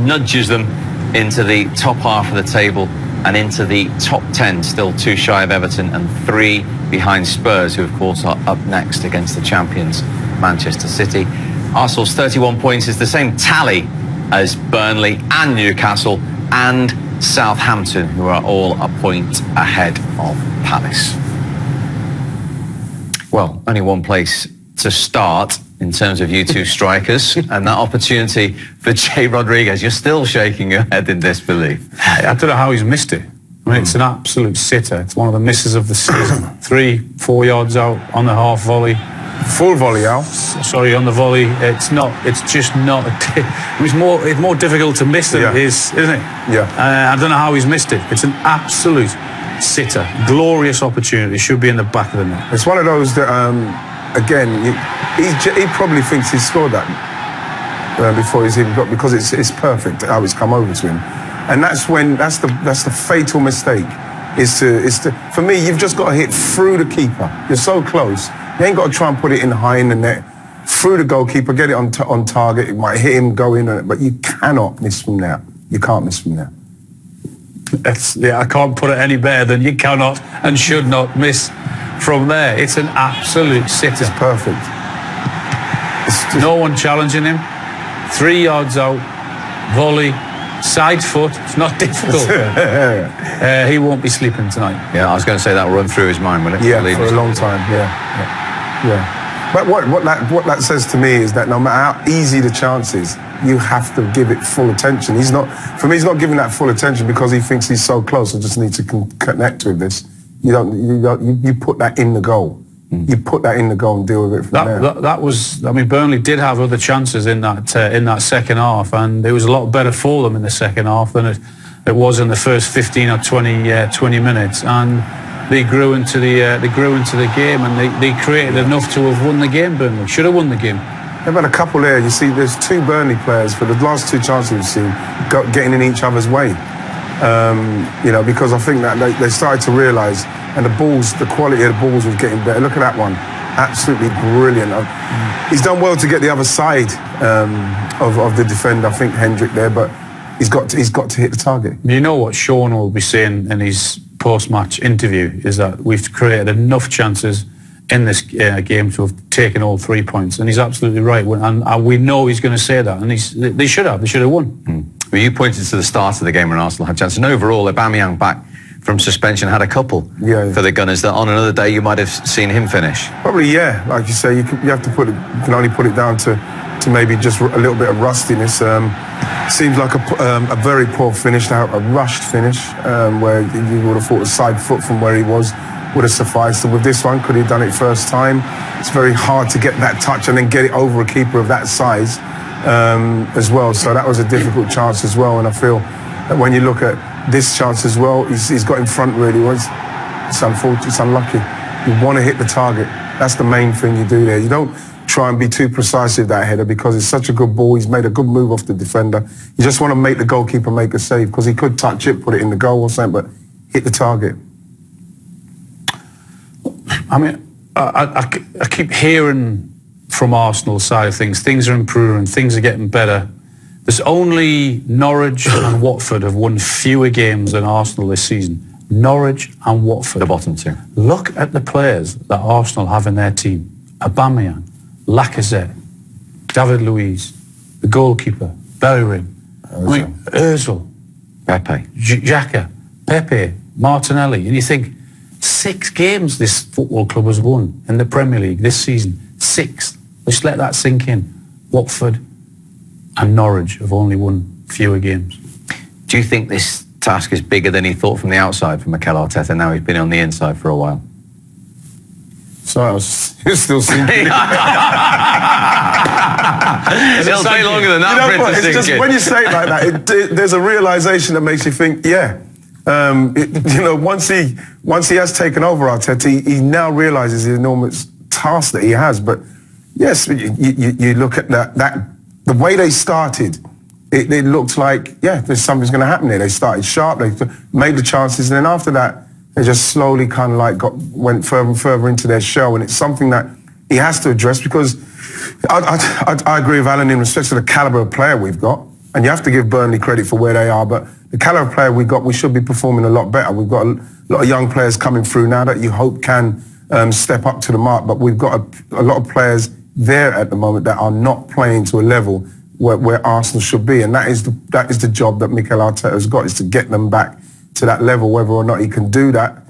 nudges them into the top half of the table and into the top 10, still 2 shy of Everton and 3 behind Spurs, who of course are up next against the champions, Manchester City. Arsenal's 31 points is the same tally as Burnley and Newcastle and Southampton, who are all a point ahead of Palace. Well, only one place to start in terms of you two strikers, and that opportunity for Jay Rodriguez. You're still shaking your head in disbelief. I don't know how he's missed it. I mean, it's an absolute sitter. It's one of the misses of the season. 3-4 yards out on the half volley. Full volley out. Sorry, on the volley. It's just not. It's more difficult to miss than it is, isn't it? Yeah. I don't know how he's missed it. It's an absolute sitter. Glorious opportunity. Should be in the back of the net. It's one of those that, again, he probably thinks he scored that before he's even got, because it's perfect how it's come over to him, and that's the fatal mistake. Is to for me, you've just got to hit through the keeper. You're so close. You ain't got to try and put it in high in the net. Through the goalkeeper, get it on target. It might hit him, go in, but you cannot miss from there. You can't miss from there. I can't put it any better than you cannot and should not miss from there. It's an absolute sitter. It's perfect. No one challenging him. 3 yards out, volley, side foot. It's not difficult. He won't be sleeping tonight. Yeah, I was going to say that will run through his mind, will it? Yeah, for a long time. Yeah. But what that says to me is that no matter how easy the chance is, you have to give it full attention. He's not giving that full attention because he thinks he's so close. I just need to connect with this. You put that in the goal. You put that in the goal and deal with it from there. That was. I mean, Burnley did have other chances in that second half, and it was a lot better for them in the second half than it was in the first 15 or 20 minutes. And they grew into the game, and they created enough to have won the game. Burnley should have won the game. They've had a couple there. You see, there's 2 Burnley players for the last 2 chances we've seen getting in each other's way. Because I think that they started to realise, and the quality of the balls was getting better. Look at that one, absolutely brilliant. He's done well to get the other side of the defender, I think Hendrick there, but he's got to hit the target. You know what Sean will be saying in his post-match interview is that we've created enough chances in this game to have taken all 3 points, and he's absolutely right. And we know he's going to say that, and they should have won. Well, you pointed to the start of the game when Arsenal had chances, and overall, Aubameyang back from suspension had a couple for the Gunners that on another day you might have seen him finish. Probably, yeah. Like you say, you can only put it down to maybe just a little bit of rustiness. Seems like a very poor finish, a rushed finish, where you would have thought a side foot from where he was would have sufficed. And with this one, could he have done it first time? It's very hard to get that touch and then get it over a keeper of that size as well. So that was a difficult chance as well. And I feel that when you look at this chance as well, he's got in front really. It's unfortunate, it's unlucky. You want to hit the target. That's the main thing you do there. You don't try and be too precise with that header because it's such a good ball. He's made a good move off the defender. You just want to make the goalkeeper make a save because he could touch it, put it in the goal or something, but hit the target. I mean, I keep hearing from Arsenal's side of things are improving, things are getting better. There's only Norwich and Watford have won fewer games than Arsenal this season. Norwich and Watford. The bottom 2. Look at the players that Arsenal have in their team. Aubameyang, Lacazette, David Luiz, the goalkeeper, Bellerin, Ozil, Pepe, Xhaka, Pepe, Martinelli. And you think, 6 games this football club has won in the Premier League this season. 6. Let's let that sink in. Watford and Norwich have only won fewer games. Do you think this task is bigger than he thought from the outside for Mikel Arteta? Now he's been on the inside for a while. Sorry, I was still sinking. It'll take longer than that for it to sink in. When you say it like that, there's a realisation that makes you think, once he has taken over Arteta, he now realises the enormous task that he has. But yes, you look at that the way they started, it looked like there's something's going to happen here. They started sharp, they made the chances, and then after that, they just slowly kind of like went further and further into their shell. And it's something that he has to address because I agree with Alan in respect to the calibre of player we've got. And you have to give Burnley credit for where they are, but the caliber of player we should be performing a lot better. We've got a lot of young players coming through now that you hope can step up to the mark, but we've got a lot of players there at the moment that are not playing to a level where Arsenal should be, and that is the job that Mikel Arteta has got, is to get them back to that level. Whether or not he can do that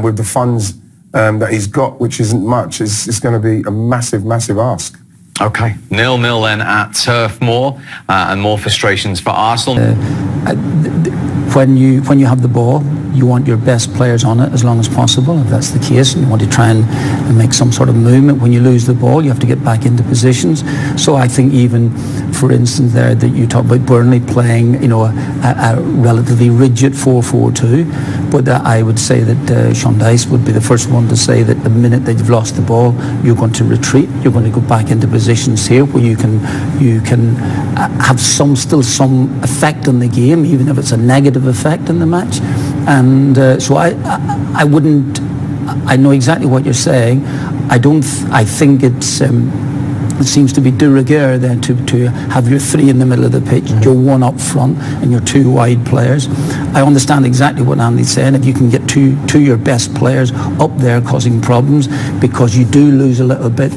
with the funds that he's got, which isn't much, it's going to be a massive, massive ask. Okay, 0-0 then at Turf Moor, and more frustrations for Arsenal. When you have the ball, you want your best players on it as long as possible, if that's the case, and you want to try and make some sort of movement. When you lose the ball, you have to get back into positions. So I think even, for instance, there that you talk about Burnley playing, a relatively rigid 4-4-2, but I would say that Sean Dyche would be the first one to say that the minute that you've lost the ball, you're going to retreat. You're going to go back into positions here where you can have still some effect on the game, even if it's a negative effect in the match. And so I wouldn't. I know exactly what you're saying. I think it seems to be de rigueur then to have your three in the middle of the pitch, your one up front, and your two wide players. I understand exactly what Andy's saying. If you can get two your best players up there causing problems, because you do lose a little bit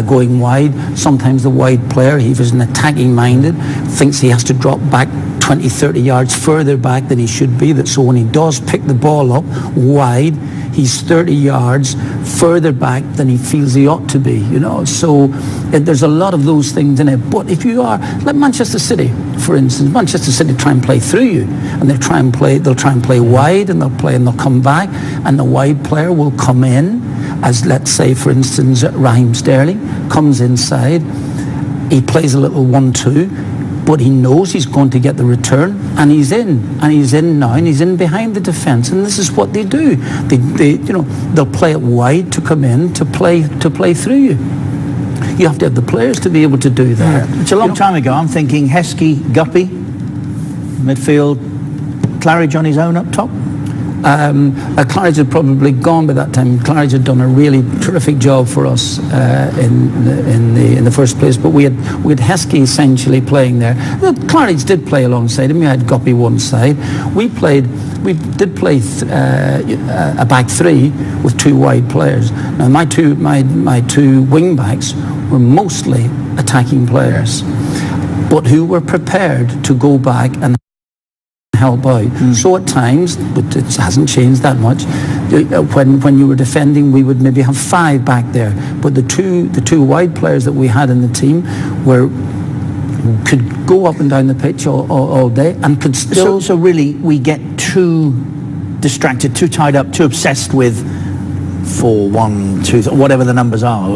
going wide. Sometimes the wide player, if he's an attacking minded, thinks he has to drop back 20, 30 yards further back than he should be. So when he does pick the ball up wide, he's 30 yards further back than he feels he ought to be, So there's a lot of those things in it. But if you are, like Manchester City, for instance, Manchester City try and play through you, and they'll try and play wide, and they'll come back, and the wide player will come in, as let's say, for instance, Raheem Sterling comes inside, he plays a little 1-2, but he knows he's going to get the return, and he's in now, and he's in behind the defence, and this is what they do. They'll play it wide to come in to play through you. You have to have the players to be able to do that. Yeah. It's a long time ago. I'm thinking Heskey, Guppy, midfield, Claridge on his own up top. Claridge had probably gone by that time. Claridge had done a really terrific job for us in the first place, but we had Heskey essentially playing there. Claridge did play alongside him. We had Guppy one side. We did play a back three with two wide players. Now my two wing backs were mostly attacking players, but who were prepared to go back and help out. So at times, but it hasn't changed that much, when you were defending, we would maybe have five back there, but the two wide players that we had in the team could go up and down the pitch all day and could still... So really, we get too distracted, too tied up, too obsessed with 4, 1, 2, whatever the numbers are.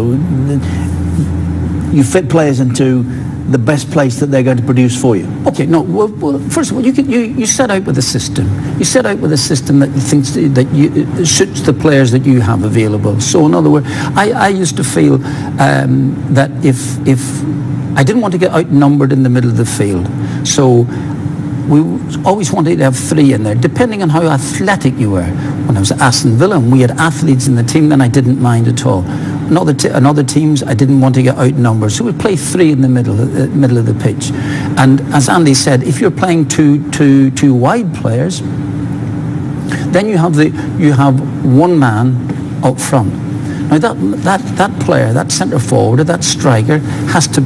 You fit players into the best place that they're going to produce for you. Okay, no. Well, first of all, you set out with a system. You set out with a system that you think that suits the players that you have available. So, in other words, I used to feel that if I didn't want to get outnumbered in the middle of the field, so we always wanted to have three in there, depending on how athletic you were. When I was at Aston Villa and we had athletes in the team, then I didn't mind at all. In other teams, I didn't want to get outnumbered. So we'd play three in the middle of the pitch. And as Andy said, if you're playing two wide players, then you have one man up front. Now that player, that centre forward, or that striker has to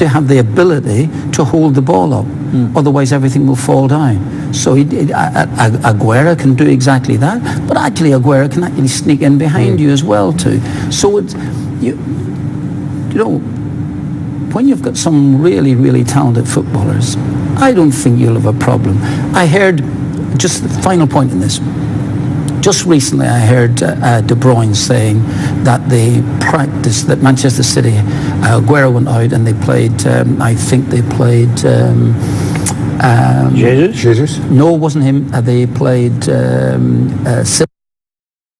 have the ability to hold the ball up. Otherwise, everything will fall down. So Aguero can do exactly that, but actually Aguero can actually sneak in behind you as well too. So it's when you've got some really, really talented footballers, I don't think you'll have a problem. I heard, just the final point in this. Just recently I heard De Bruyne saying that they practiced, that Manchester City, Aguero went out and they played, I think they played... Jesus? No, it wasn't him. They played Silva.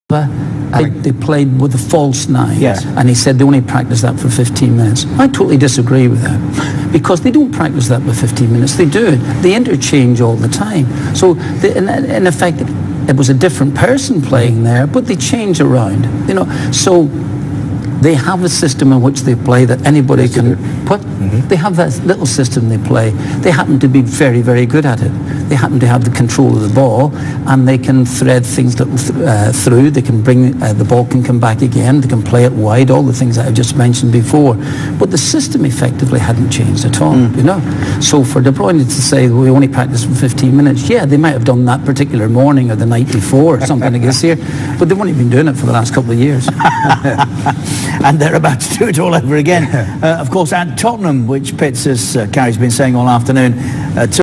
They played with the false nine. Yeah. And he said they only practiced that for 15 minutes. I totally disagree with that. Because they don't practice that for 15 minutes. They do it. They interchange all the time. So in effect, it was a different person playing there, but they change around. So They have a system in which they play that anybody can put. They have that little system they play. They happen to be very, very good at it. They happen to have the control of the ball, and they can thread things through. They can bring the ball can come back again. They can play it wide. All the things that I just mentioned before. But the system effectively hadn't changed at all. You know. So for De Bruyne to say we only practiced for 15 minutes, yeah, they might have done that particular morning or the night before or something like this here, but they've only been doing it for the last couple of years. And they're about to do it all over again. Of course, at Tottenham, which pits, as Carrie's been saying all afternoon,